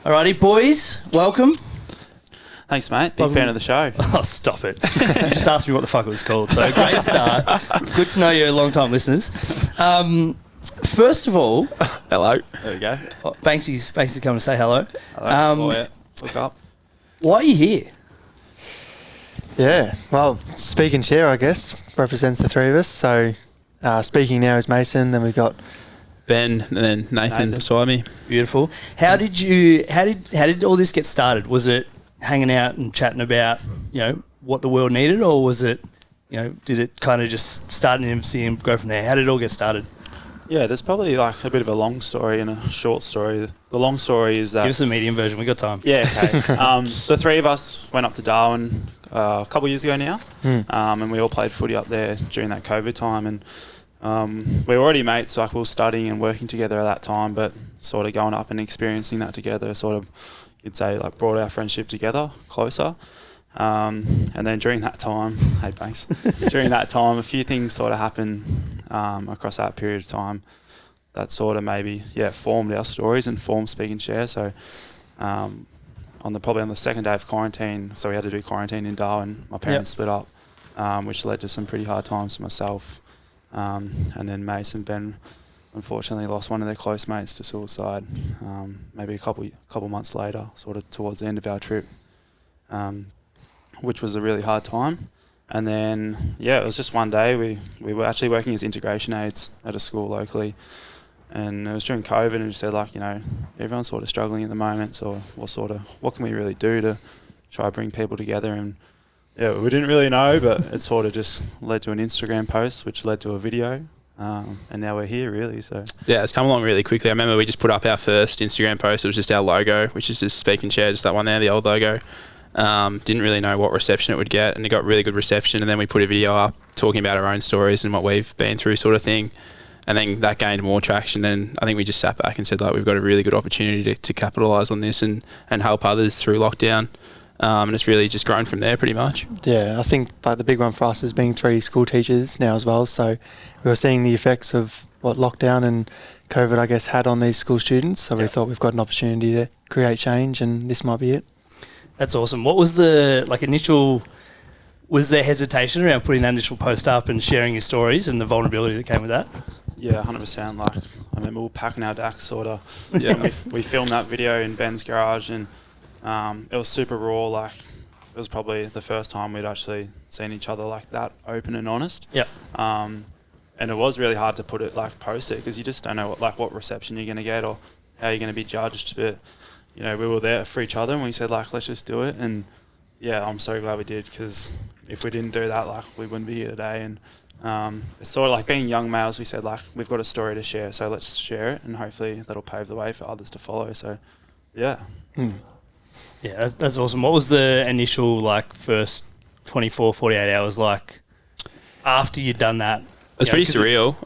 Alrighty, boys, welcome. Thanks, mate. Big fan of the show. Oh, stop it. You just asked me what the fuck it was called, so great start. Good to know you're long-time listeners. First of all... Hello. There we go. Banksy's coming to say hello. Hello. Look up. Why are you here? Yeah, well, speaking chair, I guess, represents the three of us. So speaking now is Mason, then we've got Ben and then Nathan beside me. Beautiful. How did all this get started? Was it hanging out and chatting about, what the world needed, or was it, did it kind of just start in infancy and go from there? How did it all get started? Yeah, there's probably like a bit of a long story and a short story. The long story is that... Give us a medium version, we got time. Yeah, okay. The three of us went up to Darwin a couple of years ago now, and we all played footy up there during that COVID time, and we were already mates, like we were studying and working together at that time, but sort of going up and experiencing that together sort of, you'd say, like brought our friendship together closer. And then during that time, during that time, a few things sort of happened across that period of time that sort of maybe, formed our stories and formed Speak and Share. So probably on the second day of quarantine, so we had to do quarantine in Darwin, my parents split up, which led to some pretty hard times for myself. And then Mace and Ben unfortunately lost one of their close mates to suicide, maybe a couple months later, sort of towards the end of our trip. Which was a really hard time. And then, it was just one day. We were actually working as integration aides at a school locally. And it was during COVID, and we said, everyone's sort of struggling at the moment, so what can we really do to try to bring people together? And, we didn't really know, but it sort of just led to an Instagram post, which led to a video. And now we're here, really. So yeah, it's come along really quickly. I remember we just put up our first Instagram post. It was just our logo, which is just Speak and Share, just that one there, the old logo. Didn't really know what reception it would get, and it got really good reception. And then we put a video up talking about our own stories and what we've been through, sort of thing. And then that gained more traction. Then I think we just sat back and said, we've got a really good opportunity to capitalise on this and help others through lockdown. And it's really just grown from there, pretty much. Yeah, I think the big one for us is being three school teachers now as well. So we were seeing the effects of what lockdown and COVID, I guess, had on these school students. So we thought we've got an opportunity to create change, and this might be it. That's awesome. What was the initial? Was there hesitation around putting that initial post up and sharing your stories and the vulnerability that came with that? Yeah, 100%. I remember we were packing our dacks, sort of. Yeah, we filmed that video in Ben's garage, and it was super raw. It was probably the first time we'd actually seen each other like that, open and honest. Yeah. And it was really hard to post it, because you just don't know what reception you're going to get or how you're going to be judged. But we were there for each other, and we said, let's just do it. And, I'm so glad we did, because if we didn't do that, we wouldn't be here today. And it's sort of like being young males, we said, we've got a story to share, so let's share it, and hopefully that'll pave the way for others to follow. So, yeah. Yeah, that's awesome. What was the initial, first 24, 48 hours like after you'd done that? It's pretty surreal.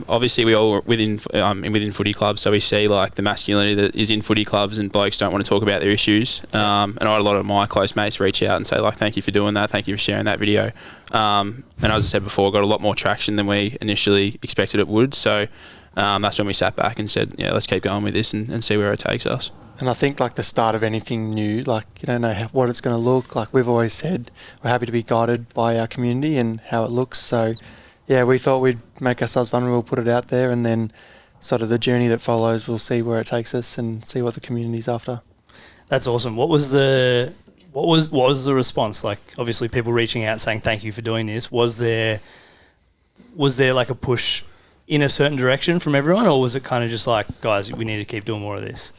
Obviously, we all within footy clubs, so we see the masculinity that is in footy clubs, and blokes don't want to talk about their issues. And I had a lot of my close mates reach out and say, thank you for doing that, thank you for sharing that video. And as I said before, got a lot more traction than we initially expected it would. So that's when we sat back and said, let's keep going with this and see where it takes us. And I think the start of anything new, you don't know what it's going to look. We've always said, we're happy to be guided by our community and how it looks. So yeah, we thought we'd make ourselves vulnerable, put it out there, and then sort of the journey that follows, we'll see where it takes us and see what the community's after. That's awesome. What was the response? Obviously people reaching out saying thank you for doing this. Was there a push in a certain direction from everyone, or was it kind of just guys, we need to keep doing more of this?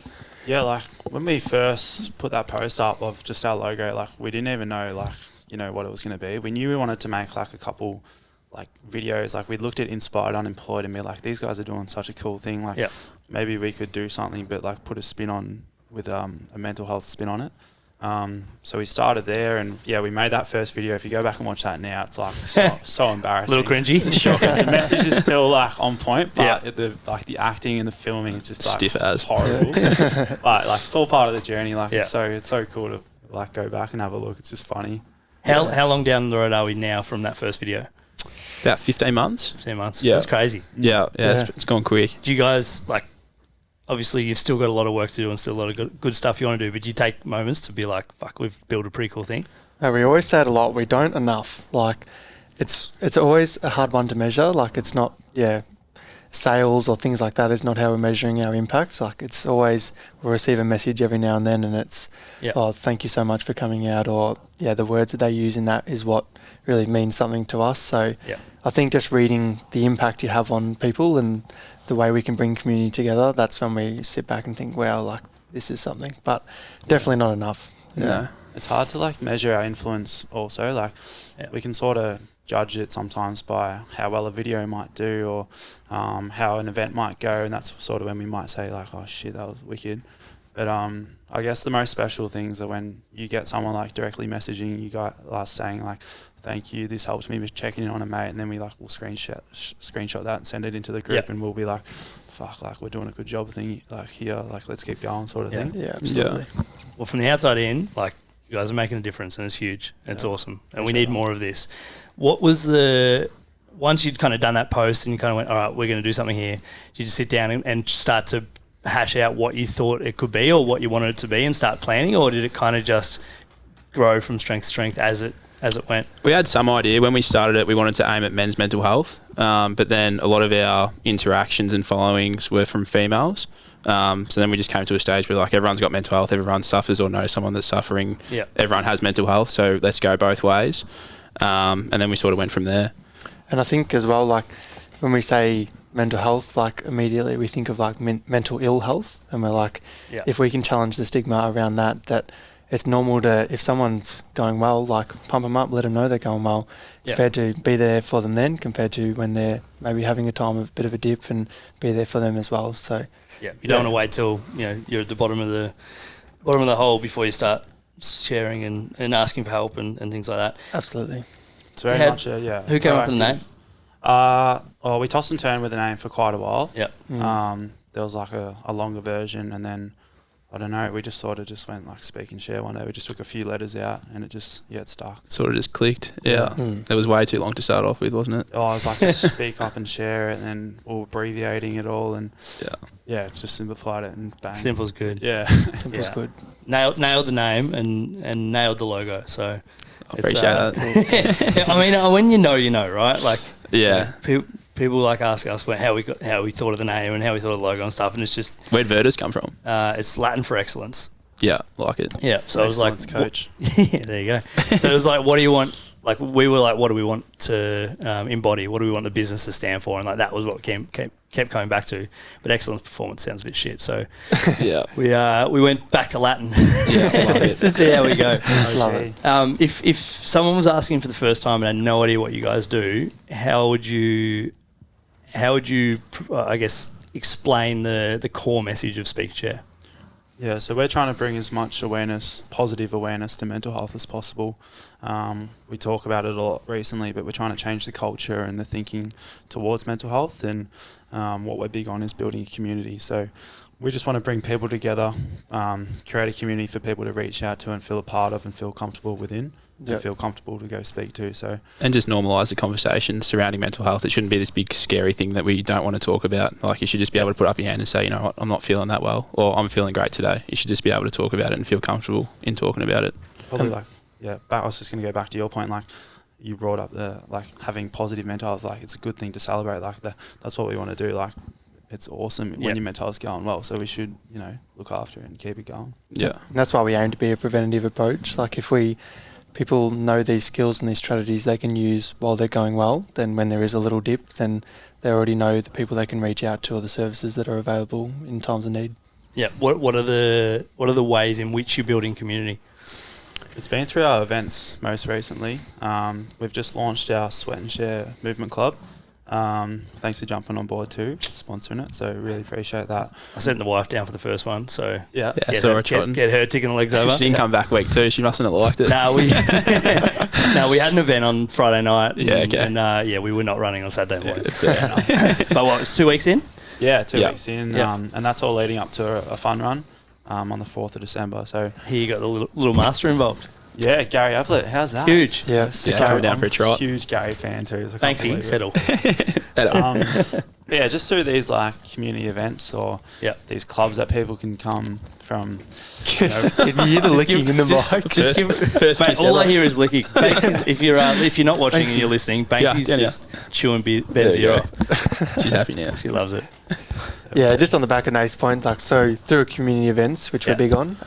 Yeah, when we first put that post up of just our logo, we didn't even know what it was going to be. We knew we wanted to make a couple videos. We looked at Inspired Unemployed and be these guys are doing such a cool thing. Maybe we could do something, but put a spin on with a mental health spin on it. So we started there, and we made that first video. If you go back and watch that now, it's so embarrassing. A little cringy. Shocking. The message is still on point, but the acting and the filming is just stiff as horrible. But it's all part of the journey. It's so cool to go back and have a look. It's just funny. How long down the road are we now from that first video? About 15 months. 15 months. Yeah. That's crazy. Yeah. It's gone quick. Do you guys obviously you've still got a lot of work to do and still a lot of good stuff you want to do, but you take moments to be like, fuck, we've built a pretty cool thing? No, we always say it a lot. We don't enough. Like, it's always a hard one to measure. Like, it's not, sales or things like that is not how we're measuring our impact. Like, it's always, we'll receive a message every now and then and it's, oh, thank you so much for coming out, or the words that they use in that is what really means something to us. So I think just reading the impact you have on people and the way we can bring community together, that's when we sit back and think, wow, like, this is something, but definitely not enough. Yeah. It's hard to like measure our influence also. Like we can sort of judge it sometimes by how well a video might do, or how an event might go, and that's sort of when we might say like, oh shit, that was wicked. But I guess the most special things are when you get someone like directly messaging you guys saying like, thank you, this helps me with checking in on a mate, and then we like will screenshot that and send it into the group, and we'll be like, fuck, like we're doing a good job thing like here, like let's keep going sort of thing. Yeah, absolutely. Well, from the outside in, like, you guys are making a difference and it's huge. It's awesome. And we need more of this. What was once you'd kind of done that post and you kind of went, all right, we're going to do something here, did you just sit down and start to hash out what you thought it could be or what you wanted it to be and start planning, or did it kind of just grow from strength to strength as it went? We had some idea. When we started it, we wanted to aim at men's mental health, but then a lot of our interactions and followings were from females. So then we just came to a stage where like everyone's got mental health, everyone suffers or knows someone that's suffering, everyone has mental health, so let's go both ways. And then we sort of went from there. And I think as well, like when we say mental health, like immediately we think of like mental ill health, and we're like, if we can challenge the stigma around that it's normal to, if someone's going well, like pump them up, let them know they're going well, compared to be there for them then, compared to when they're maybe having a time of a bit of a dip, and be there for them as well. So you don't want to wait till you're at the bottom of the hole before you start sharing and asking for help and things like that. Absolutely. It's very much Who came up with the name? We tossed and turned with the name for quite a while. There was like a longer version, and then I don't know, we just sort of just went like speak and share one day. We just took a few letters out and it just, it stuck. Sort of just clicked. Yeah. It was way too long to start off with, wasn't it? Oh, I was like, speak up and share it, and then all abbreviating it all, and just simplified it and bang. Simple's good. Yeah. Simple's good. Nailed the name and nailed the logo. So I appreciate that. I mean, when you know, right? Like, people like ask us how we thought of the name and how we thought of the logo and stuff, and it's just, where'd Vertus come from? It's Latin for excellence. Yeah, like it. Yeah, so excellence, it was like, coach. There you go. So it was like, what do you want? Like, we were like, what do we want to embody? What do we want the business to stand for? And like that was what kept coming back to. But excellence performance sounds a bit shit, so we went back to Latin to see how we go. Love it. If someone was asking for the first time and had no idea what you guys do, how would you I guess explain the core message of Speak Chair? Yeah, so we're trying to bring as much awareness, positive awareness to mental health as possible. We talk about it a lot recently, but we're trying to change the culture and the thinking towards mental health, and what we're big on is building a community. So we just want to bring people together, create a community for people to reach out to and feel a part of and feel comfortable within. And feel comfortable to go speak to. So, and just normalise the conversation surrounding mental health. It shouldn't be this big scary thing that we don't want to talk about. Like, you should just be able to put up your hand and say, you know what, I'm not feeling that well, or I'm feeling great today. You should just be able to talk about it and feel comfortable in talking about it. Probably I was just going to go back to your point, like you brought up the having positive mental health. Like, it's a good thing to celebrate. Like that's what we want to do. Like, it's awesome when your mental health's going well. So we should, look after it and keep it going. Yeah, and that's why we aim to be a preventative approach. Like, if people know these skills and these strategies they can use while they're going well, then when there is a little dip, then they already know the people they can reach out to or the services that are available in times of need. Yeah. What are the ways in which you're building community? It's been through our events most recently. We've just launched our Sweat and Share Movement Club. Thanks for jumping on board too, sponsoring it. So really appreciate that. I sent the wife down for the first one, so get her ticking the legs over. She didn't come back week 2. She mustn't have liked it. No, we had an event on Friday night. And we were not running on Saturday morning. But what? It's 2 weeks in. Yeah, 2 weeks in, and that's all leading up to a fun run on the 4th of December. So here you got the little master involved. Yeah, Gary Ablett. How's that? Huge. Yeah. Coming down for a trot. Huge Gary fan too. So Thanks, he settle. yeah, just through these like community events or these clubs that people can come from. Can you hear the licking in the mic? First mate, all I hear is licking. Banksy's, if you're not watching and you're listening, Banksy's just chewing Ben's ear off. She's happy now. She loves it. Yeah, just on the back of Nate's point, like so through community events, which we're big on,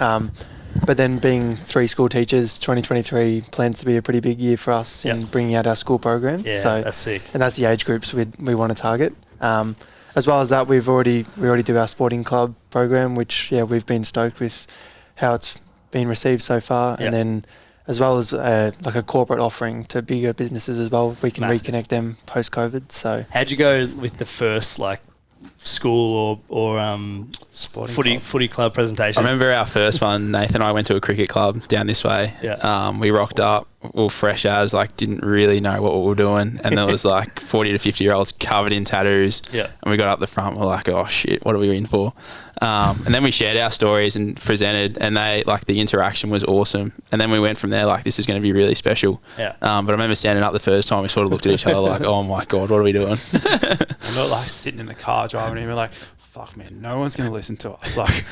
but then being 3 school teachers, 2023 plans to be a pretty big year for us in bringing out our school program. Yeah, so that's sick. And that's the age groups we want to target. As well as that, we already do our sporting club program, which we've been stoked with how it's been received so far, and then as well as like a corporate offering to bigger businesses as well. We can reconnect them post COVID. So how'd you go with the first like school or footy club presentation? I remember our first one. Nathan and I went to a cricket club down this way. We rocked up, all fresh as, like didn't really know what we were doing, and there was like 40 to 50 year olds covered in tattoos. And we got up the front, we're like, oh shit, what are we in for? And then we shared our stories and presented, and they like the interaction was awesome. And then we went from there like, this is going to be really special. But I remember standing up the first time, we sort of looked at each other like, oh my god, what are we doing? I'm not like sitting in the car driving, and we're like, fuck man, no one's going to listen to us. Like,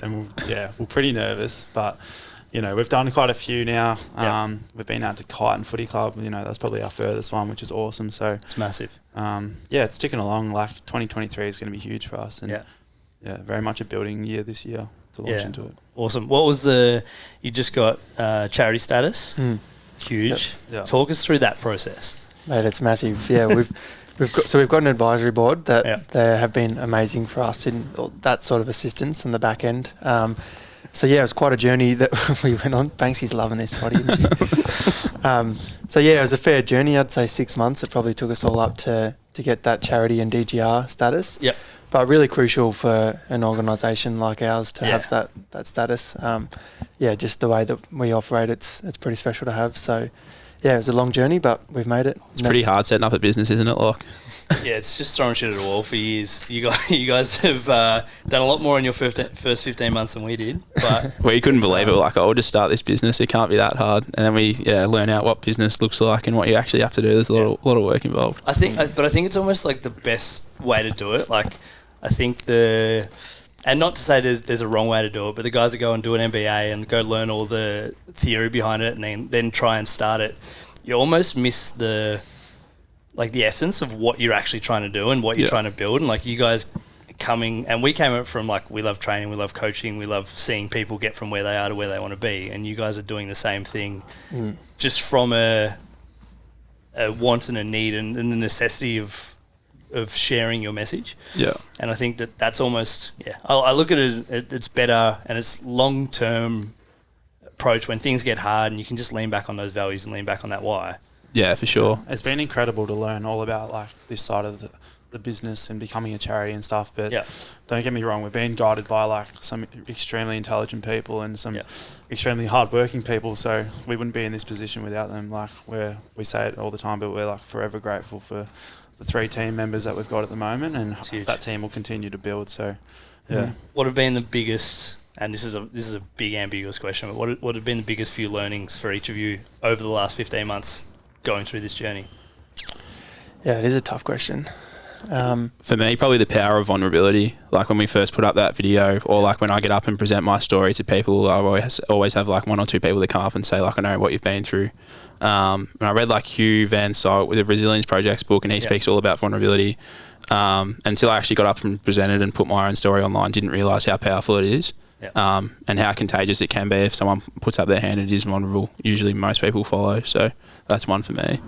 and we're pretty nervous, but you know, we've done quite a few now. We've been out to Kite and Footy Club. You know, that's probably our furthest one, which is awesome. So it's massive. It's ticking along. Like 2023 is going to be huge for us, and very much a building year this year to launch into it. Awesome. What was you just got charity status? Huge. Talk us through that process. Mate, it's massive. Yeah, we've got an advisory board that they have been amazing for us in that sort of assistance on the back end. So it was quite a journey that we went on. Banksy's loving this, buddy. It was a fair journey. I'd say 6 months. It probably took us all up to get that charity and DGR status. But really crucial for an organisation like ours to have that status. Just the way that we operate, it's pretty special to have. So it was a long journey, but we've made it. It's pretty hard setting up a business, isn't it, Locke? Yeah, it's just throwing shit at a wall for years. You guys have done a lot more in your first 15 months than we did. But we couldn't believe it. We're like, we'll just start this business. It can't be that hard. And then we learn out what business looks like and what you actually have to do. There's a lot of work involved. I think it's almost like the best way to do it. Like, I think and not to say there's a wrong way to do it, but the guys that go and do an MBA and go learn all the theory behind it and then try and start it, you almost miss the essence of what you're actually trying to do and what you're trying to build. And like you guys we came up from like, we love training, we love coaching, we love seeing people get from where they are to where they want to be. And you guys are doing the same thing just from a want and a need and the necessity of sharing your message. And I think that's almost I look at it as it's better and it's long-term approach when things get hard, and you can just lean back on those values and lean back on that why. Yeah, for sure. It's been incredible to learn all about like this side of the business and becoming a charity and stuff, but don't get me wrong, we're being guided by like some extremely intelligent people and some extremely hardworking people, so we wouldn't be in this position without them. Like we say it all the time, but we're like forever grateful for the 3 team members that we've got at the moment, and that team will continue to build. So what have been the biggest, and this is a big ambiguous question, but what have been the biggest few learnings for each of you over the last 15 months going through this journey? Yeah, it is a tough question. For me, probably the power of vulnerability. Like when we first put up that video, or like when I get up and present my story to people, I always have like 1 or 2 people that come up and say like, I know what you've been through. And I read like Hugh Van Salt with the Resilience Project's book, and he speaks all about vulnerability. Until I actually got up and presented and put my own story online, didn't realise how powerful it is. And how contagious it can be if someone puts up their hand and is vulnerable. Usually most people follow, so that's one for me.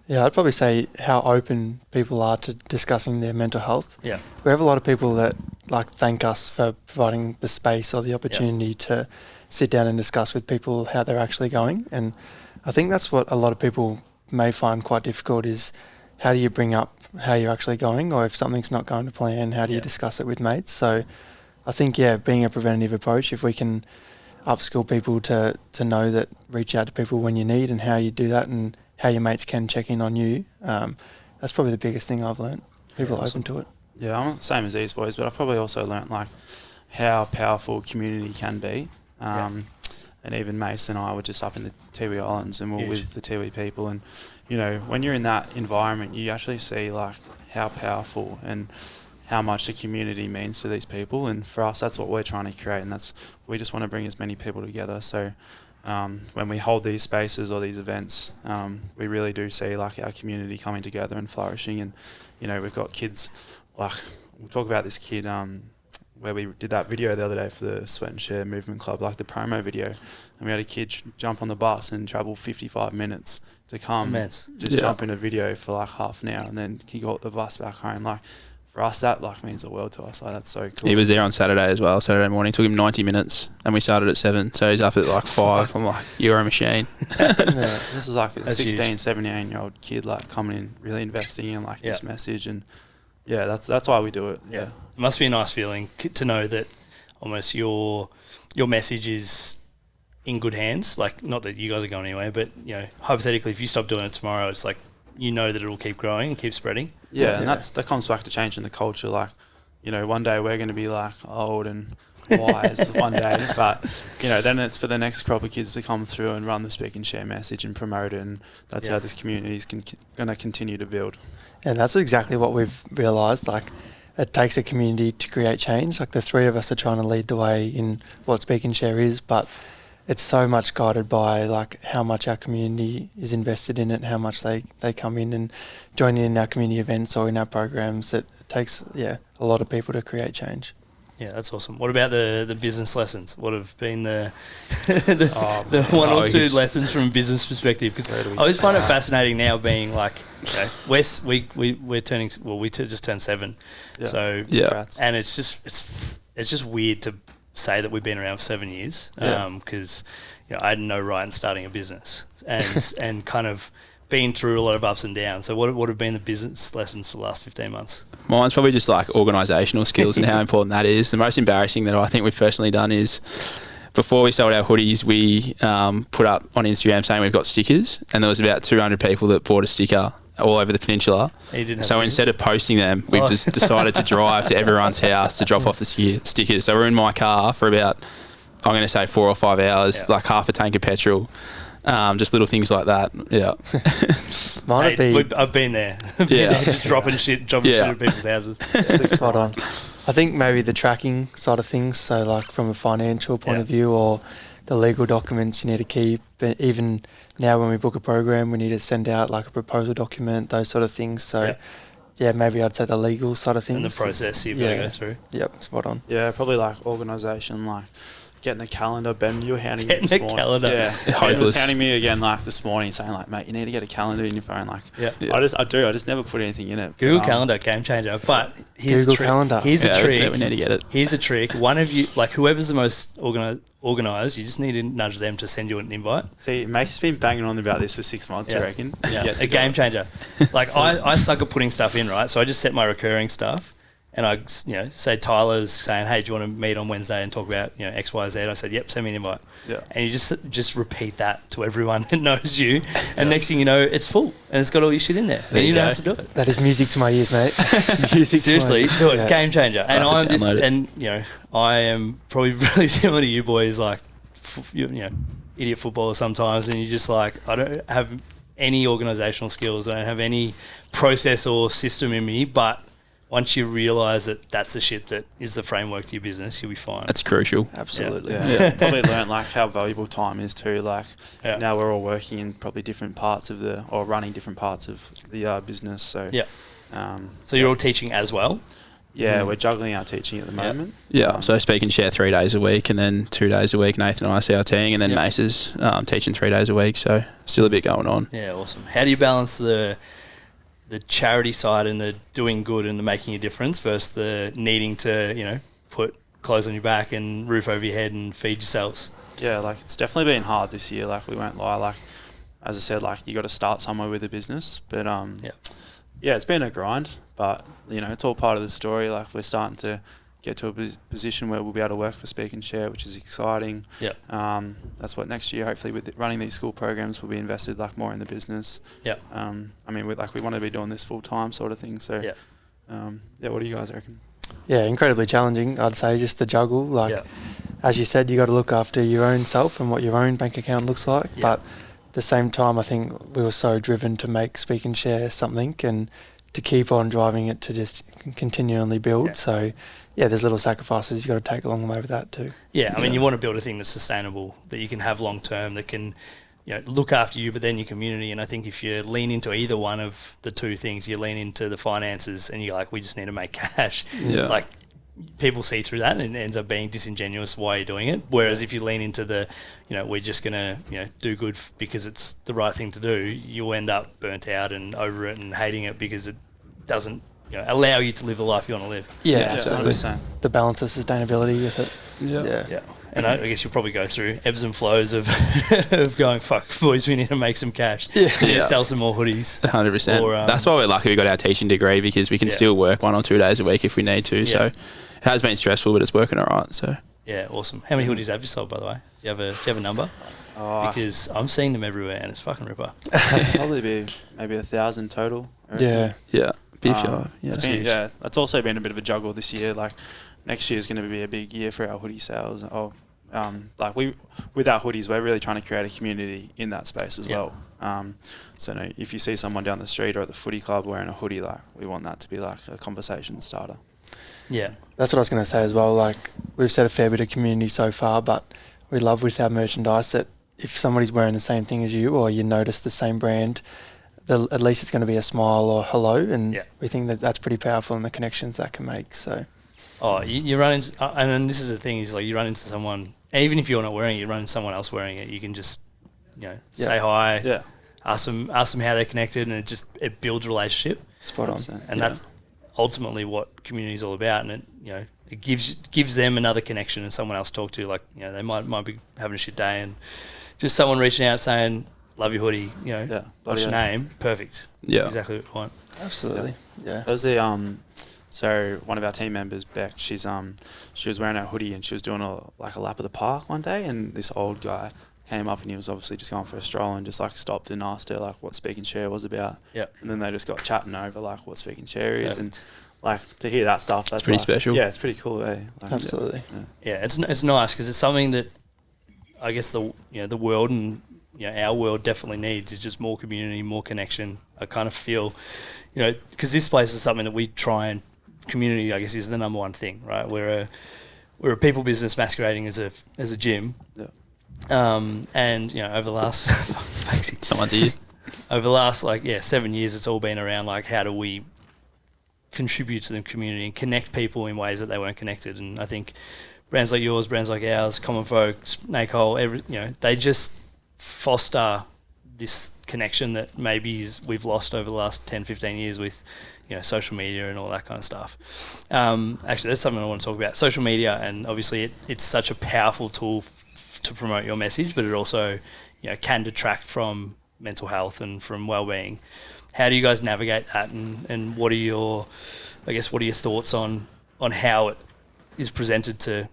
Yeah, I'd probably say how open people are to discussing their mental health. Yeah. We have a lot of people that like thank us for providing the space or the opportunity to sit down and discuss with people how they're actually going. And I think that's what a lot of people may find quite difficult is how do you bring up how you're actually going, or if something's not going to plan, how do you discuss it with mates? So I think, being a preventative approach, if we can upskill people to know that reach out to people when you need and how you do that and how your mates can check in on you, that's probably the biggest thing I've learned. People are open to it. Yeah, I'm the same as these boys, but I've probably also learnt like how powerful community can be. And even Mace and I were just up in the Tiwi Islands and we're with the Tiwi people, and you know, when you're in that environment, you actually see like how powerful and how much the community means to these people. And for us, that's what we're trying to create, and we just want to bring as many people together. So when we hold these spaces or these events, we really do see like our community coming together and flourishing. And we've got kids, like we'll talk about this kid where we did that video the other day for the Sweat and Share Movement Club, like the promo video, and we had a kid jump on the bus and travel 55 minutes to come, jump in a video for like half an hour, and then he got the bus back home. Like, for us, that like means the world to us. Like, that's so cool. He was there on Saturday as well. Saturday morning, took him 90 minutes, and we started at 7. So he's up at like 5. I'm like, you're a machine. This is like a That's 16, huge. 17-year-old kid like coming in, really investing in like this message, and that's why we do it. Yeah, It must be a nice feeling to know that almost your message is in good hands. Like, not that you guys are going anywhere, but hypothetically, if you stop doing it tomorrow, it's like that it'll keep growing and keep spreading. Yeah, and that comes back to changing the culture. Like, one day we're going to be like old and wise one day, but then it's for the next crop of kids to come through and run the Speak and Share message and promote it, and that's how this community is going to continue to build. And that's exactly what we've realised. Like, it takes a community to create change. Like, the three of us are trying to lead the way in what Speak and Share is, but it's so much guided by like how much our community is invested in it, how much they come in and join in our community events or in our programs. It takes a lot of people to create change. Yeah, that's awesome. What about the business lessons? What have been the one or two lessons from a business perspective? 'Cause I always find it fascinating now, being like, we're turning, we just turned 7, so and it's just weird to say that we've been around for 7 years, because I had no right in starting a business, and kind of been through a lot of ups and downs. So what have been the business lessons for the last 15 months? Mine's probably just like organisational skills and how important that is. The most embarrassing that I think we've personally done is, before we sold our hoodies, we put up on Instagram saying we've got stickers, and there was about 200 people that bought a sticker all over the peninsula. So instead of posting them, we've just decided to drive to everyone's house to drop off the stickers. So we're in my car for about, I'm going to say 4 or 5 hours, like half a tank of petrol. Just little things like that. Yeah. I've been there. Just dropping shit at people's houses. Spot on. I think maybe the tracking side of things, so like from a financial point of view, or the legal documents you need to keep. Even now when we book a program, we need to send out like a proposal document, those sort of things. So maybe I'd say the legal side of things. And the process you've got to go through. Yep, spot on. Yeah, probably like organisation, like getting a calendar. Ben, you were handing me this morning. Calendar. Yeah, Ben was handing me again like this morning, saying like, mate, you need to get a calendar in your phone. Like, I just never put anything in it. Google Calendar, game changer. But here's Google a trick. Calendar. Here's a trick. We need to get it. Here's a trick. One of you, like whoever's the most organised, you just need to nudge them to send you an invite. See, Mace's been banging on about this for 6 months, I reckon. Yeah, a game changer. Like I suck at putting stuff in, right? So I just set my recurring stuff. And I, say Tyler's saying, hey, do you want to meet on Wednesday and talk about, X, Y, Z? I said, yep, send me an invite. Yeah. And you just repeat that to everyone that knows you. And next thing you know, it's full and it's got all your shit in there. And you don't have to do it. That is music to my ears, mate. Seriously, do it. Yeah. Game changer. And I am probably really similar to you boys, like, idiot footballer sometimes. And you're just like, I don't have any organisational skills. I don't have any process or system in me, but once you realise that that's the shit that is the framework to your business, you'll be fine. That's crucial. Absolutely. Yeah. Probably learned like how valuable time is too. Like now we're all working in probably different parts of running different parts of the business. So so you're all teaching as well? Yeah, we're juggling our teaching at the moment. Yeah, so Speak and Share 3 days a week, and then 2 days a week Nathan and I see our team, and then Mace is teaching 3 days a week, so still a bit going on. Yeah, awesome. How do you balance the charity side and the doing good and the making a difference versus the needing to, put clothes on your back and roof over your head and feed yourselves? Yeah, like it's definitely been hard this year, like we won't lie. Like, as I said, like you got to start somewhere with a business. But it's been a grind, but it's all part of the story. Like we're starting to get to a position where we'll be able to work for Speak and Share, which is exciting. Yeah. That's what next year, hopefully, with running these school programs, we'll be invested like more in the business. Yeah. We want to be doing this full time sort of thing. So, what do you guys reckon? Yeah, incredibly challenging, I'd say, just the juggle. Like, as you said, you got to look after your own self and what your own bank account looks like. Yeah. But at the same time, I think we were so driven to make Speak and Share something, and to keep on driving it to just continually build. Yeah. So, yeah, there's little sacrifices you got to take along the way with that too. Yeah, I mean, you want to build a thing that's sustainable, that you can have long term, that can, look after you, but then your community. And I think if you lean into either one of the two things, you lean into the finances and you're like, we just need to make cash. Yeah. Like, people see through that and it ends up being disingenuous why you're doing it. Whereas if you lean into the, we're just going to, do good because it's the right thing to do, you'll end up burnt out and over it and hating it because it doesn't allow you to live the life you want to live. Yeah, Yeah, absolutely. 100%. The balance of sustainability with it. Yeah. Yeah. And I guess you'll probably go through ebbs and flows of of going, fuck, boys, we need to make some cash. Yeah. Yeah. Sell some more hoodies. 100%. Or, That's why we're lucky we got our teaching degree, because we can still work 1 or 2 days a week if we need to. So it has been stressful, but it's working all right. So Yeah, awesome. How many hoodies have you sold, by the way? Do you have a number? Because I'm seeing them everywhere and it's fucking ripper. Probably be maybe 1,000 total. I reckon. Yeah. yeah, beef Yeah, that's also been a bit of a juggle this year. Like next year is going to be a big year for our hoodie sales. With our hoodies, we're really trying to create a community in that space as well. So if you see someone down the street or at the footy club wearing a hoodie, like we want that to be like a conversation starter. Yeah. That's what I was going to say as well. Like, we've set a fair bit of community so far, but we love with our merchandise that if somebody's wearing the same thing as you or you notice the same brand, at least it's going to be a smile or hello, and we think that that's pretty powerful in the connections that can make. So, you run into, and then this is the thing, is like you run into someone, even if you're not wearing it, you run into someone else wearing it, you can just, say hi, ask them how they're connected, and it builds relationship. spot on. And that's ultimately what community is all about, and it gives them another connection and someone else to talk to. Like, they might be having a shit day and just someone reaching out saying, love your hoodie, what's your name? Perfect. Yeah. Exactly what we want. Absolutely. Yeah. There was so one of our team members, Beck, she was wearing her hoodie and she was doing a lap of the park one day, and this old guy came up and he was obviously just going for a stroll and just stopped and asked her what Speak and Share was about. Yep. And then they just got chatting over what Speak and Share is, and to hear that stuff, that's pretty special. Yeah, it's pretty cool. Absolutely. Yeah, it's nice because it's something that I guess the world and our world definitely needs, is just more community, more connection. I kind of feel, because this place is something that we try, and community, I guess, is the number one thing, right? We're a people business masquerading as a gym. Yeah. And over the last someone's here. over the last 7 years, it's all been around how do we contribute to the community and connect people in ways that they weren't connected. And I think brands like yours, brands like ours, Common Folk, Snake Hole, they just foster this connection that maybe we've lost over the last 10, 15 years with social media and all that kind of stuff. Actually, that's something I want to talk about. Social media, and obviously it's such a powerful tool to promote your message, but it also can detract from mental health and from well-being. How do you guys navigate that, and what are your thoughts on how it is presented to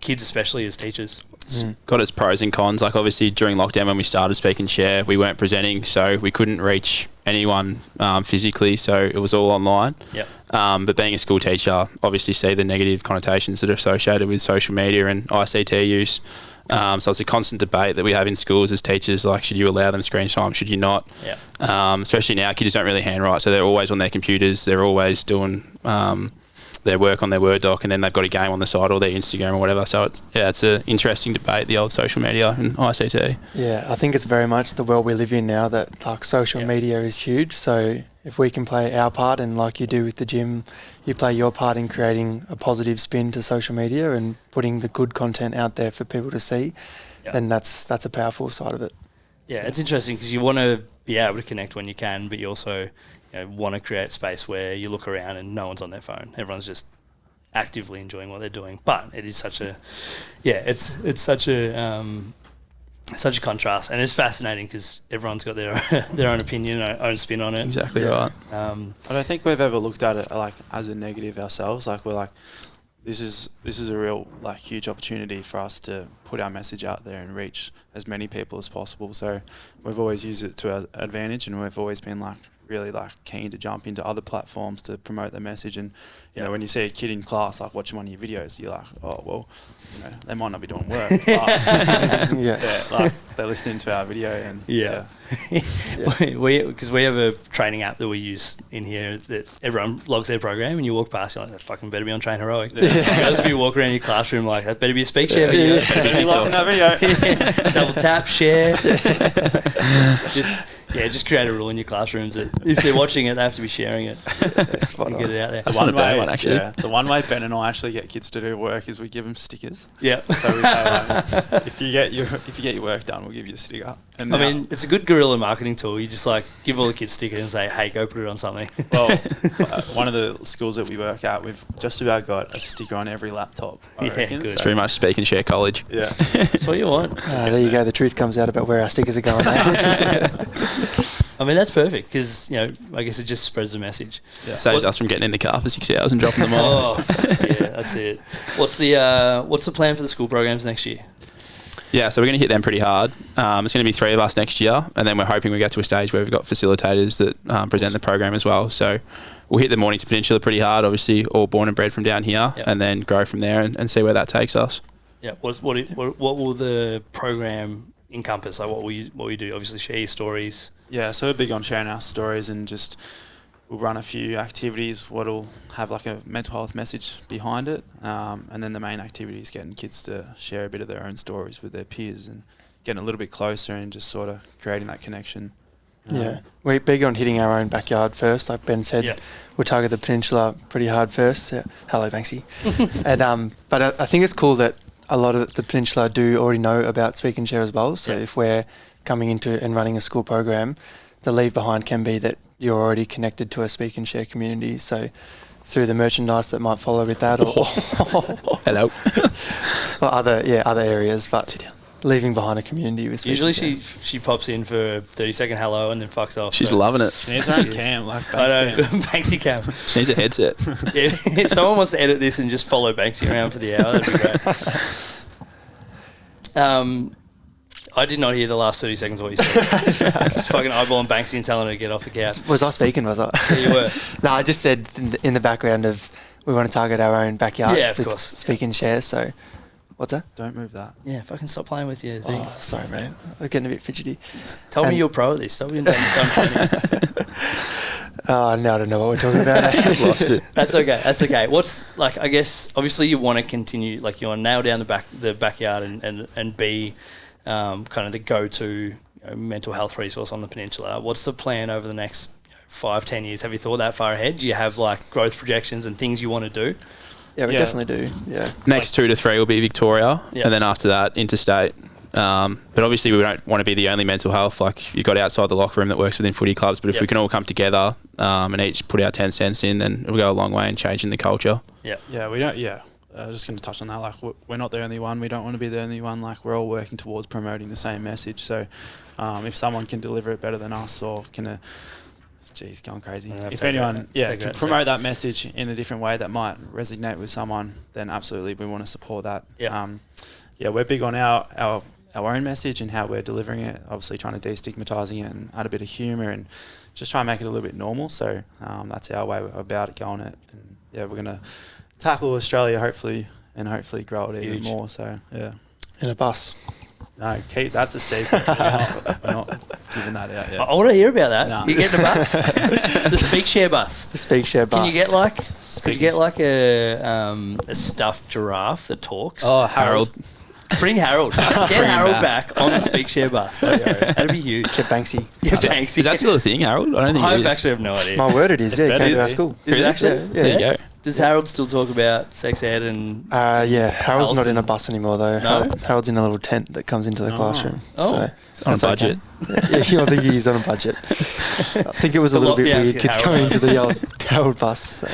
kids, especially as teachers? It's got its pros and cons. Obviously during lockdown when we started Speak and Share, we weren't presenting, so we couldn't reach anyone physically, so it was all online. Yep. But being a school teacher, obviously see the negative connotations that are associated with social media and ICT use. So it's a constant debate that we have in schools as teachers, should you allow them screen time, should you not? Yeah. Especially now, kids don't really handwrite, so they're always on their computers, they're always doing their work on their Word doc, and then they've got a game on the side or their Instagram or whatever. So it's an interesting debate, the old social media and ICT. Yeah, I think it's very much the world we live in now that social media is huge. So if we can play our part, and like you do with the gym, you play your part in creating a positive spin to social media and putting the good content out there for people to see, then that's a powerful side of it. Yeah, it's interesting because you want to be able to connect when you can, but you also want to create space where you look around and no one's on their phone. Everyone's just actively enjoying what they're doing. But it is such a, it's such a contrast, and it's fascinating because everyone's got their own opinion, own spin on it. Exactly right. I don't think we've ever looked at it as a negative ourselves. We're this is a real huge opportunity for us to put our message out there and reach as many people as possible. So we've always used it to our advantage, and we've always been really like keen to jump into other platforms to promote their message. And you know, when you see a kid in class like watching one of your videos, you're like, oh well, you know, they might not be doing work, but they're listening to our video. And because we have a training app that we use in here that everyone logs their program, and you walk past, you're like, that fucking better be on Train Heroic. If you walk around your classroom like, that better be a Speak Share video. Better be liking that video. Double tap, share. Just create a rule in your classrooms that if they're watching it, they have to be sharing it. And get it out there. That's not a bad one, actually. Yeah, the one way Ben and I actually get kids to do work is we give them stickers. Yeah. So we say, like, if you get your work done, we'll give you a sticker. And I mean, it's a good guerrilla marketing tool. You just like give all the kids stickers and say, hey, go put it on something. Well, one of the schools that we work at, we've just about got a sticker on every laptop. I reckon. Good. It's pretty much Speak and Share College. Yeah. That's what you want. There you go. The truth comes out about where our stickers are going. I mean, that's perfect because, you know, I guess it just spreads the message. Yeah. Saves us from getting in the car for 6 hours and dropping them off. Yeah, that's it. What's the plan for the school programs next year? Yeah, so we're going to hit them pretty hard. It's going to be 3 of us next year, and then we're hoping we get to a stage where we've got facilitators that present the program as well. So we'll hit the Mornington Peninsula pretty hard, obviously all born and bred from down here, and then grow from there and see where that takes us. Yeah, what will the program encompass? Like, what will you do? Obviously, share your stories. Yeah, so we're big on sharing our stories, and just we'll run a few activities what'll have like a mental health message behind it, and then the main activity is getting kids to share a bit of their own stories with their peers and getting a little bit closer and just sort of creating that connection. Yeah, we're big on hitting our own backyard first. Like Ben said, we'll target the peninsula pretty hard first. Yeah. Hello, Banksy. And but I think it's cool that a lot of the peninsula do already know about Speak and Share as well. So if we're coming into and running a school program, the leave behind can be that you're already connected to a Speak and Share community. So through the merchandise that might follow with that, or hello, or other areas, but leaving behind a community with Speak Usually and Share. she pops in for a 30-second hello and then fucks off. She's loving it. She needs her own cam, like I know, Banksy cam. Banksy cam. She needs a headset. Yeah, if someone wants to edit this and just follow Banksy around for the hour, that'd be great. I did not hear the last 30 seconds of what you said. Just fucking eyeballing Banksy and telling her to get off the couch. Was I speaking, was I? Yeah, you were. No, I just said in the background of we want to target our own backyard of course. Speak and Share, so what's that? Don't move that. Yeah, fucking stop playing with your thing. Oh, sorry, man. I'm getting a bit fidgety. Tell me you're pro at this. Stop being dumb. Oh, now I don't know what we're talking about. I've lost it. That's okay. That's okay. What's like? I guess obviously you want to continue. Like you want to nail down the backyard and be kind of the go-to mental health resource on the peninsula. What's the plan over the next 5-10 years? Have you thought that far ahead? Do you have like growth projections and things you want to do? Yeah, we definitely do. Yeah. Next 2 to 3 will be Victoria, and then after that, interstate. But obviously, we don't want to be the only mental health. Like you've got outside the locker room that works within footy clubs. But if we can all come together and each put our 10 cents in, then it'll go a long way in changing the culture. Yeah. Yeah, we don't. Yeah. I was just going to touch on that. Like, we're not the only one. We don't want to be the only one. Like, we're all working towards promoting the same message. So, if someone can deliver it better than us, or can, going crazy. If anyone, can promote that message in a different way that might resonate with someone, then absolutely we want to support that. Yeah. We're big on our own message and how we're delivering it. Obviously, trying to destigmatizing it and add a bit of humour and just try and make it a little bit normal. So, that's our way about it, going it. And we're going to tackle Australia hopefully grow it even more. So In a bus. No, Keith, that's a secret. We're not giving that out yet. I want to hear about that. No. You getting a bus? The Speak Share bus. The Speak Share bus. Can you get like a stuffed giraffe that talks? Oh, Harold. Bring Harold. Get Harold back on the Speak Share bus. That'd be huge. Get Banksy. Get Banksy. Is that still a thing, Harold? I don't think it is. I actually have no idea. My word, it is. Yeah, he came to our school. Is it actually? Yeah. There you go. Does Harold still talk about sex ed and... Harold's not in a bus anymore, though. No? Harold's in a little tent that comes into the classroom. Oh. So On a budget. Okay. I think he's on a budget. I think it was a little bit weird, kids coming into the old Harold bus. So.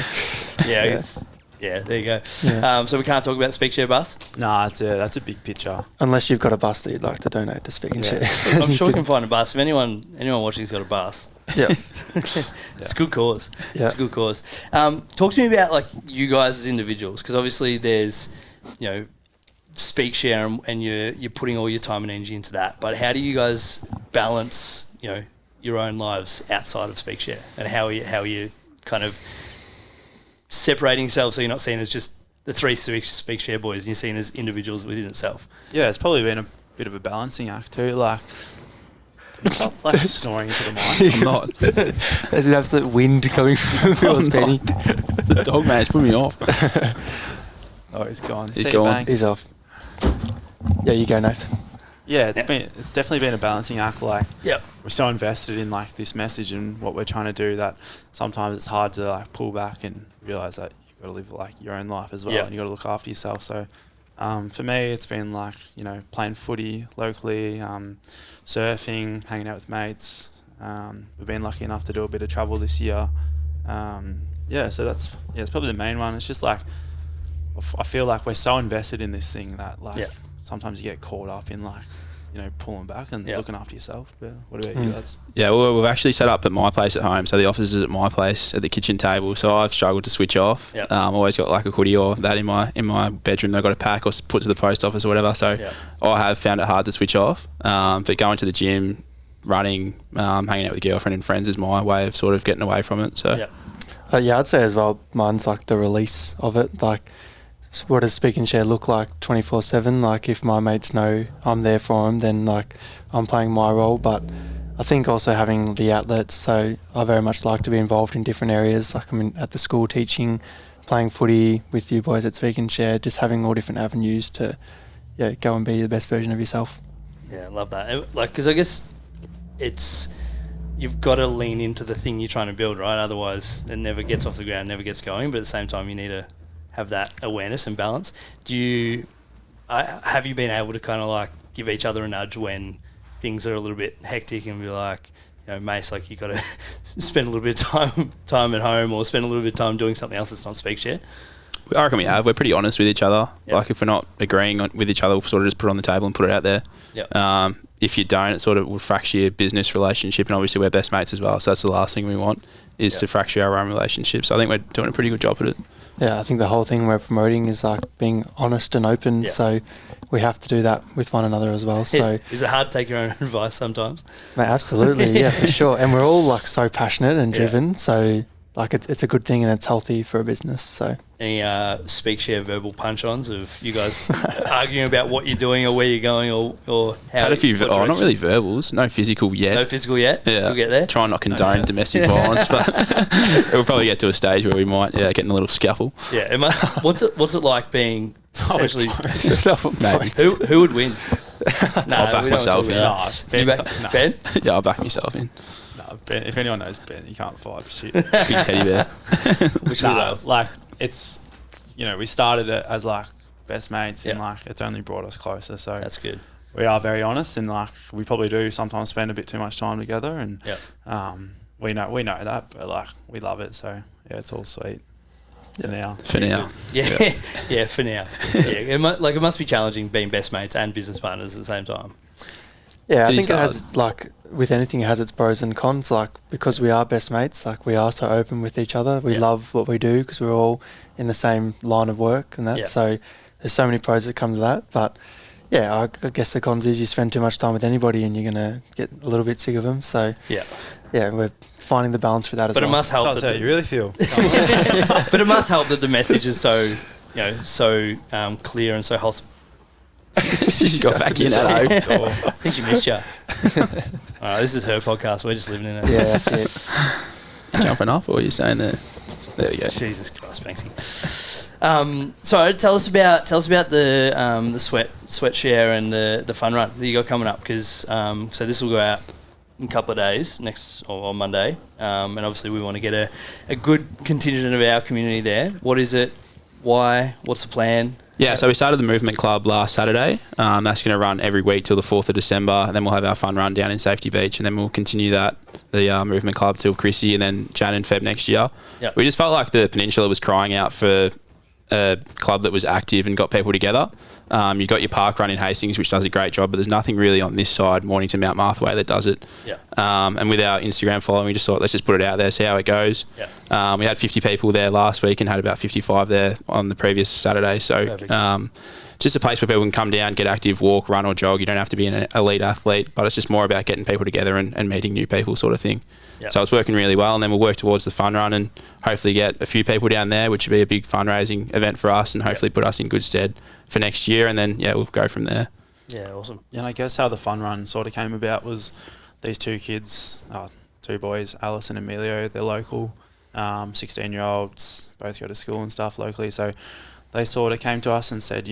Yeah, I guess. Yeah, there you go. Yeah. So we can't talk about Speak Share bus? Nah, that's a big picture. Unless you've got a bus that you'd like to donate to Speak and Share. I'm sure we can find a bus. If anyone watching's got a bus, Yeah. it's a good cause. Yeah. It's a good cause. Talk to me about like you guys as individuals, because obviously there's, Speak Share and you're putting all your time and energy into that. But how do you guys balance, your own lives outside of Speakshare, and how are you kind of separating yourself so you're not seen as just the three Speakshare boys, and you're seen as individuals within itself? Yeah, it's probably been a bit of a balancing act too. Like, stop snoring into the mic. I'm not. There's an absolute wind coming from Phil's penny. It's a dog, man. It's put me off. Oh, he's gone. He's See you, gone. Banks. He's off. Yeah, you go, Nathan. Yeah, it's definitely been a balancing act. Like, Yep. we're so invested in like this message and what we're trying to do that sometimes it's hard to like pull back and realize that you've got to live like your own life as well, Yep. and you got to look after yourself. So, for me, it's been like, you know, playing footy locally, surfing, hanging out with mates. We've been lucky enough to do a bit of travel this year. So it's probably the main one. It's just like, I feel like we're so invested in this thing that like sometimes you get caught up in like, you know, pulling back and looking after yourself. But what about you lads? Yeah, well, we've actually set up at my place at home. So the office is at my place at the kitchen table. So I've struggled to switch off. Yep. Always got like a hoodie or that in my bedroom that I've got to pack or put to the post office or whatever. So I have found it hard to switch off. But going to the gym, running, hanging out with your girlfriend and friends is my way of sort of getting away from it. So I'd say as well, mine's like the release of it. Like, what does Speak and Share look like 24/7? Like, if my mates know I'm there for them, then like I'm playing my role. But I think also having the outlets, so I very much like to be involved in different areas. Like, I'm at the school teaching, playing footy with you boys at Speak and Share, just having all different avenues to go and be the best version of yourself. Yeah, I love that. Like, because I guess you've got to lean into the thing you're trying to build, right? Otherwise, it never gets off the ground, never gets going. But at the same time, you need to have that awareness and balance. Have you been able to kind of like give each other a nudge when things are a little bit hectic and be like, you know, Mace, like you got to spend a little bit of time at home or spend a little bit of time doing something else that's not Speakshare? I reckon we have. We're pretty honest with each other. Yep. Like, if we're not agreeing with each other, we'll sort of just put it on the table and put it out there. Yep. If you don't, it sort of will fracture your business relationship, and obviously we're best mates as well. So that's the last thing we want, is to fracture our own relationship. So I think we're doing a pretty good job at it. Yeah, I think the whole thing we're promoting is like being honest and open. Yeah. So we have to do that with one another as well. So Is it hard to take your own advice sometimes? mate, absolutely, yeah, for sure. And we're all like so passionate and driven. So like it's a good thing and it's healthy for a business. So Any Speakshare verbal punch-ons of you guys arguing about what you're doing or where you're going or how? Had a few, what not direction? really verbals, no physical yet. No physical yet? Yeah, We'll get there. Try and not condone domestic violence, but we'll probably get to a stage where we might get in a little scuffle. Yeah, it must, what's it like being essentially? Maybe. Who would win? I'll back myself in. Ben? Yeah, I'll back myself in. No, Ben, if anyone knows Ben, you can't fight for shit. Big teddy bear. Which we love. Like, it's, you know, we started it as like best mates and like it's only brought us closer. So That's good. we are very honest, and like we probably do sometimes spend a bit too much time together, and we know that, but like we love it. So yeah, it's all sweet. Now. For now. Yeah, for now. Yeah, it must be challenging being best mates and business partners at the same time. yeah, I It is think it hard. has like with anything, it has its pros and cons. Like, because we are best mates, like we are so open with each other. We love what we do because we're all in the same line of work and that. Yeah. So there's so many pros that come to that. But yeah, I guess the cons is you spend too much time with anybody and you're gonna get a little bit sick of them. So yeah, we're finding the balance for that as But well. it must help. That's how you really feel. But it must help that the message is so clear and so wholesome. She got back in at home. I think she missed you. All right, this is her podcast. We're just living in it. Yeah, that's it. Jumping up, or are you saying there? There we go. Jesus Christ, Banksy. So tell us about the sweat share and the fun run that you got coming up, because so this will go out in a couple of days, next or on Monday, and obviously we want to get a good contingent of our community there. What is it? Why? What's the plan? Yeah, so we started the Movement Club last Saturday. That's going to run every week till the 4th of December, and then we'll have our fun run down in Safety Beach, and then we'll continue the Movement Club till Chrissy, and then Jan and Feb next year. Yep. We just felt like the Peninsula was crying out for a club that was active and got people together. You got your park run in Hastings, which does a great job, but there's nothing really on this side, Mornington, Mount Martha way, that does it. Yeah. And with our Instagram following, we just thought, let's just put it out there, see how it goes. Yeah. We had 50 people there last week and had about 55 there on the previous Saturday. So just a place where people can come down, get active, walk, run or jog. You don't have to be an elite athlete, but it's just more about getting people together and meeting new people sort of thing. Yep. So it's working really well, and then we'll work towards the fun run and hopefully get a few people down there, which would be a big fundraising event for us and hopefully put us in good stead for next year, and then we'll go from there. Yeah, awesome. And I guess how the fun run sort of came about was these two kids, two boys, Alice and Emilio, they're local, 16-year-olds, both go to school and stuff locally. So they sort of came to us and said,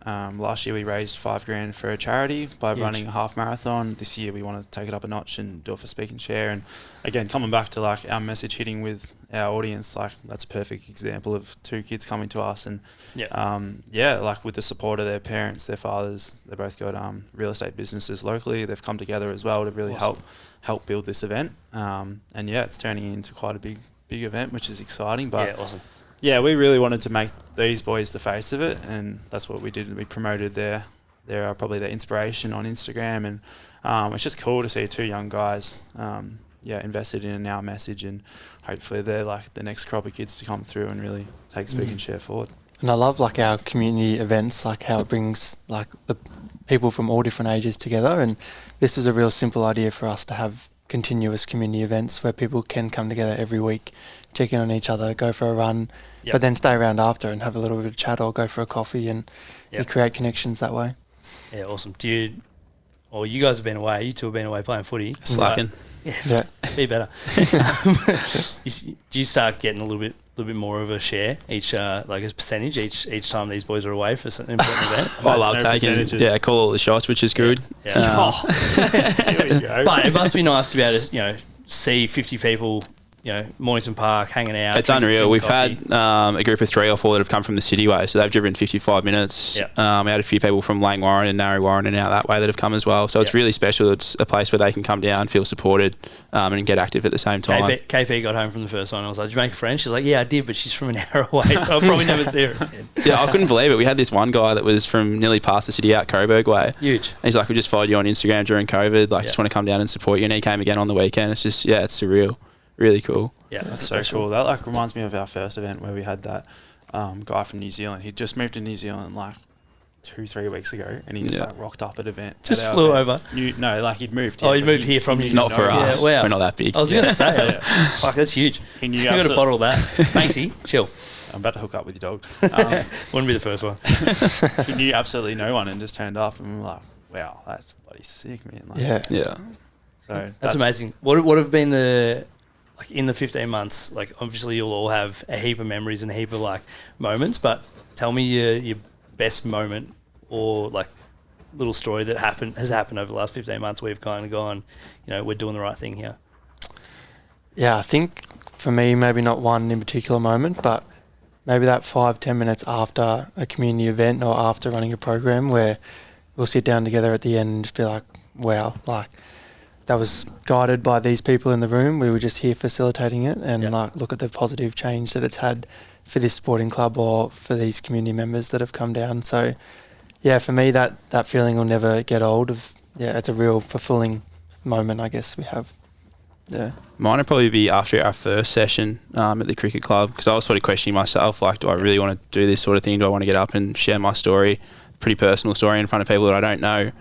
last year we raised $5,000 for a charity by running a half marathon. This year we want to take it up a notch and do it for Speak and Share. And again, coming back to like our message hitting with our audience, like that's a perfect example of two kids coming to us and like with the support of their parents, their fathers, they both got real estate businesses locally. They've come together as well to really help build this event. And it's turning into quite a big event, which is exciting. But awesome. Yeah, we really wanted to make these boys the face of it, and that's what we did. We promoted their probably their inspiration on Instagram, and it's just cool to see two young guys, invested in our message, and hopefully they're like the next crop of kids to come through and really take Speak and Share forward. And I love like our community events, like how it brings like the people from all different ages together. And this was a real simple idea for us to have continuous community events where people can come together every week, check in on each other, go for a run, but then stay around after and have a little bit of chat or go for a coffee, and you create connections that way. Yeah, awesome. You guys have been away. You two have been away playing footy. Slacking. Be better. Do you start getting a little bit more of a share each, like a percentage each time these boys are away for an important event? I love taking, call all the shots, which is good. Here we go. But it must be nice to be able to, see 50 people, Mornington Park, hanging out. It's unreal. We've had a group of 3 or 4 that have come from the city way, so they've driven 55 minutes. We had a few people from Lang Warren and Narre Warren and out that way that have come as well. So it's really special. It's a place where they can come down, feel supported, and get active at the same time. KP got home from the first one. I was like, "Did you make a friend?" She's like, "Yeah, I did, but she's from an hour away, so I'll probably never see her again." Yeah, I couldn't believe it. We had this one guy that was from nearly past the city out Coburg way. Huge. And he's like, "We just followed you on Instagram during COVID. Just want to come down and support you." And he came again on the weekend. It's just, it's surreal. Really cool. Yeah, that's so cool. That reminds me of our first event where we had that guy from New Zealand. He just moved to New Zealand 2-3 weeks ago, and he just rocked up at event. Just flew over. He'd moved. Oh, he'd moved here from New Zealand. Not for us. Yeah, wow. We're not that big. I was going to say, fuck, that's huge. He knew. You got to bottle that. Thanksy, chill. I'm about to hook up with your dog. Wouldn't be the first one. He knew absolutely no one and just turned up, and we were like, "Wow, that's bloody sick, man!" So that's amazing. What have been the in the 15 months, obviously you'll all have a heap of memories and a heap of moments, but tell me your best moment or little story that has happened over the last 15 months where you've kind of gone, we're doing the right thing here. Yeah, I think for me, maybe not one in particular moment, but maybe that 5-10 minutes after a community event or after running a program where we'll sit down together at the end and just be like, wow, that was guided by these people in the room. We were just here facilitating it and look at the positive change that it's had for this sporting club or for these community members that have come down. So, for me, that feeling will never get old. It's a real fulfilling moment, I guess we have. Yeah. Mine would probably be after our first session at the cricket club, because I was sort of questioning myself, do I really want to do this sort of thing? Do I want to get up and share my story, pretty personal story in front of people that I don't know?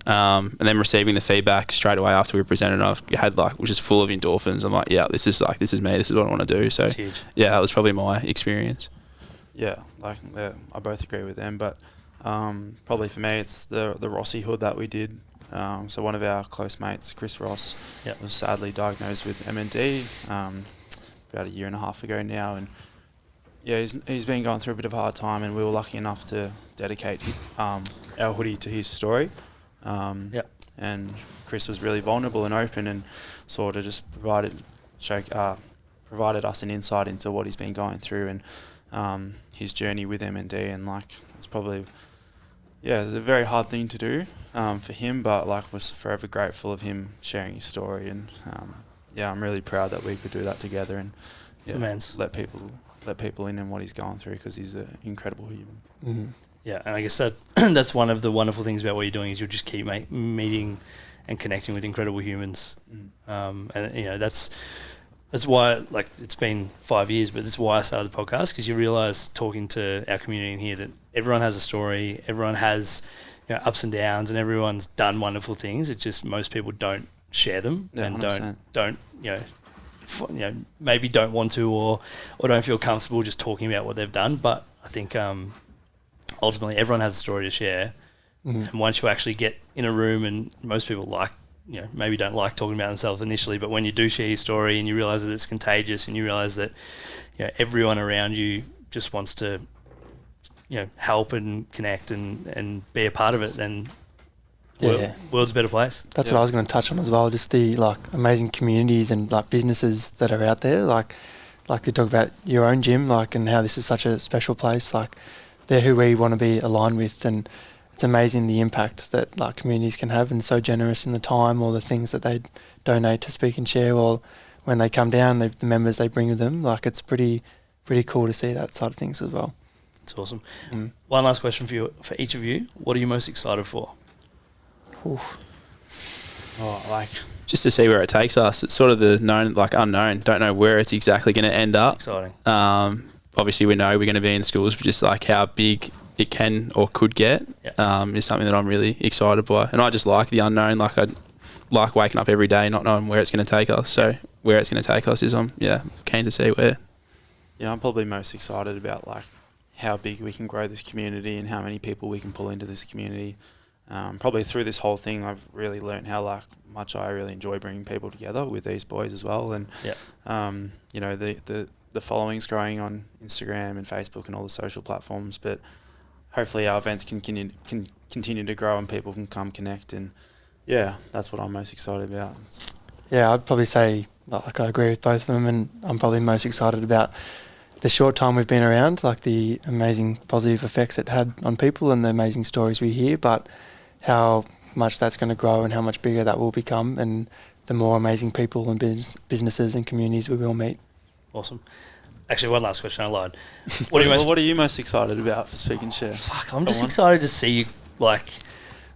And then receiving the feedback straight away after we presented, I had was just full of endorphins. I'm like, this is me. This is what I want to do. So that was probably my experience. Yeah, I both agree with them. But probably for me, it's the Rossi Hood that we did. So one of our close mates, Chris Ross, was sadly diagnosed with MND about 1.5 years ago now, and he's been going through a bit of a hard time, and we were lucky enough to dedicate our hoodie to his story. And Chris was really vulnerable and open, and sort of just provided us an insight into what he's been going through and his journey with MND, and it's probably it's a very hard thing to do for him, but was forever grateful of him sharing his story, and I'm really proud that we could do that together and let people in on what he's going through, because he's an incredible human. Mm-hmm. Yeah, and I guess that's one of the wonderful things about what you're doing is you'll just keep meeting and connecting with incredible humans. And that's That's why, like, it's been 5 years, but that's why I started the podcast, because you realise, talking to our community in here, that everyone has a story, everyone has, you know, ups and downs, and everyone's done wonderful things. It's just most people don't share them, and 100%. don't maybe don't want to, or don't feel comfortable just talking about what they've done. But I think ultimately everyone has a story to share, and once you actually get in a room, and most people maybe don't like talking about themselves initially, but when you do share your story and you realise that it's contagious, and you realise that, you know, everyone around you just wants to, you know, help and connect and be a part of it, then world's a better place. That's what I was going to touch on as well, just the like amazing communities and like businesses that are out there, like you talk about your own gym, like, and how this is such a special place. Like, they're who we want to be aligned with, and it's amazing the impact that like communities can have, and so generous in the time or the things that they donate to speak and share, or when they come down, the members they bring with them. Like, it's pretty cool to see that side of things as well. It's awesome. One last question for each of you. What are you most excited for? Just to see where it takes us. It's sort of the known, like unknown. Don't know where it's exactly going to end up. Exciting. Obviously, we know we're going to be in schools, but just like how big it can or could get is something that I'm really excited by. And I just like the unknown. Like, I like waking up every day not knowing where it's going to take us. So where it's going to take us is I'm keen to see where. Yeah, I'm probably most excited about like how big we can grow this community and how many people we can pull into this community. Probably through this whole thing, I've really learned how like much I really enjoy bringing people together with these boys as well. And you know, the following's growing on Instagram and Facebook and all the social platforms, but hopefully our events can continue to grow and people can come connect. And yeah, that's what I'm most excited about. Yeah, I'd probably say, like, I agree with both of them, and I'm probably most excited about the short time we've been around, like the amazing positive effects it had on people and the amazing stories we hear, but how much that's going to grow and how much bigger that will become, and the more amazing people and businesses and communities we will meet. Awesome. Actually, one last question. I lied. What are you most excited about for Speak and Share? Fuck, I'm just excited to see you. Like,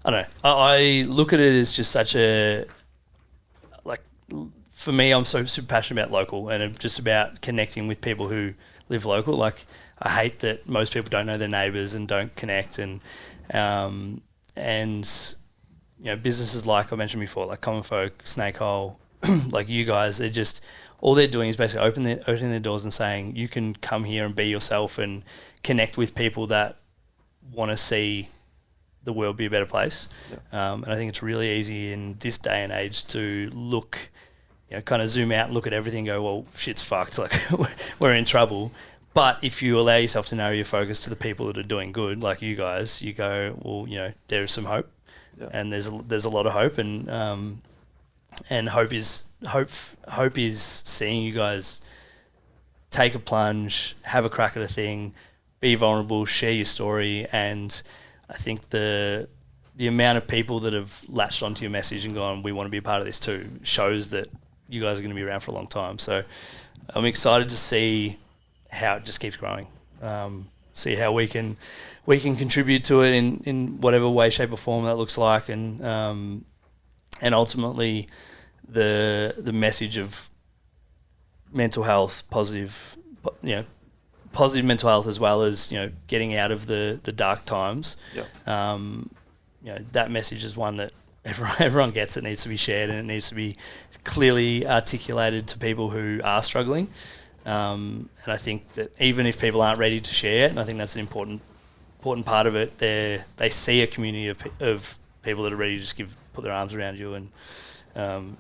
I don't know. I look at it as just such a, like, for me, I'm so super passionate about local, and I'm just about connecting with people who live local. Like, I hate that most people don't know their neighbours and don't connect, and you know, businesses like I mentioned before, like Common Folk, Snake Hole, like you guys, they're just, all they're doing is basically opening their doors and saying, you can come here and be yourself and connect with people that want to see the world be a better place. And I think it's really easy in this day and age to look, you know, kind of zoom out and look at everything and go, well, shit's fucked, like we're in trouble. But if you allow yourself to narrow your focus to the people that are doing good, like you guys, you go, well, you know, there's some hope, and there's a lot of hope, and hope is seeing you guys take a plunge, have a crack at a thing, be vulnerable, share your story, and I think the amount of people that have latched onto your message and gone, we want to be a part of this too, shows that you guys are going to be around for a long time. So I'm excited to see how it just keeps growing. See how we can contribute to it in whatever way, shape, or form that looks like, and ultimately the message of mental health, positive mental health, as well as, you know, getting out of the dark times. You know, that message is one that everyone gets. It needs to be shared, and it needs to be clearly articulated to people who are struggling. And I think that even if people aren't ready to share it, and I think that's an important part of it, they see a community of people that are ready to just put their arms around you, and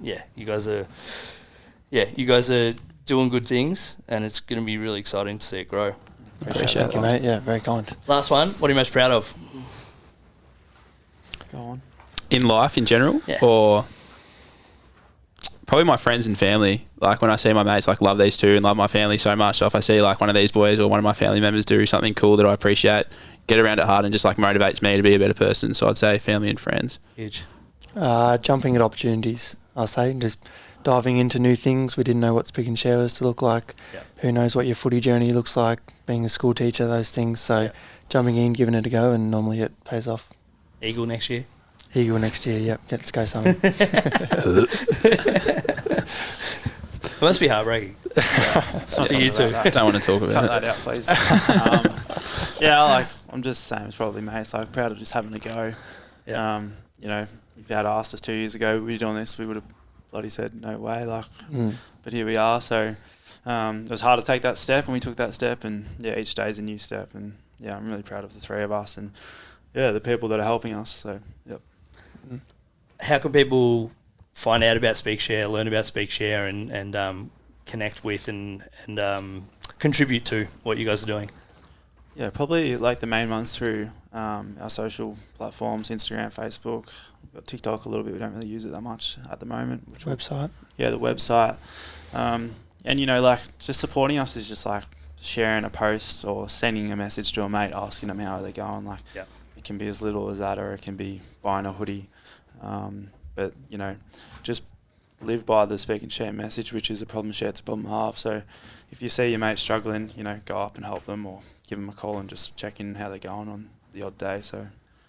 you guys are doing good things, and it's going to be really exciting to see it grow. Appreciate it, mate. Yeah, very kind. Last one. What are you most proud of? Go on. In life, in general, or probably my friends and family. Like, when I see my mates, like, love these two and love my family so much. So if I see like one of these boys or one of my family members do something cool that I appreciate, get around it hard, and just like motivates me to be a better person. So I'd say family and friends. Huge. Jumping at opportunities, I'll say, just diving into new things. We didn't know what Speak and Share was to look like. Who knows what your footy journey looks like, being a school teacher, those things. So jumping in, giving it a go, and normally it pays off. Eagle next year? Eagle next year, yep. Let's go, Simon. must be heartbreaking. It's not To you talking too. about that. Don't want to talk about Cut it. that out, please. I'm just the same as probably mates. Like, proud of just having a go. Yeah. You know, if you had asked us 2 years ago, we'd be doing this, we would have bloody said no way. Like, but here we are. So it was hard to take that step, and we took that step. And yeah, each day is a new step. And yeah, I'm really proud of the three of us, and yeah, the people that are helping us. So yep. How can people find out about SpeakShare, learn about SpeakShare, and connect with and contribute to what you guys are doing? Yeah, probably like the main ones through our social platforms, Instagram, Facebook. We've got TikTok a little bit. We don't really use it that much at the moment. Website. Yeah, the website. And, you know, like, just supporting us is just like sharing a post or sending a message to a mate asking them how they're going. Like, Yeah. it can be as little as that, or it can be buying a hoodie. But, you know, just live by the speak and share message, which is a problem shared, it's a problem halved. So if you see your mate struggling, you know, go up and help them, or give them a call and just check in how they're going on the odd day. So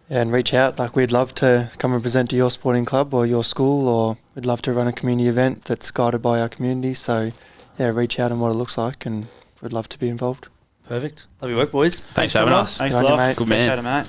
Yeah, and reach out. Like, we'd love to come and present to your sporting club or your school, or we'd love to run a community event that's guided by our community. So yeah, reach out on what it looks like, and we'd love to be involved. Perfect. Love your work, boys. Thanks for having us. thanks Good a on you, lot. mate. Good man. Appreciate it, mate.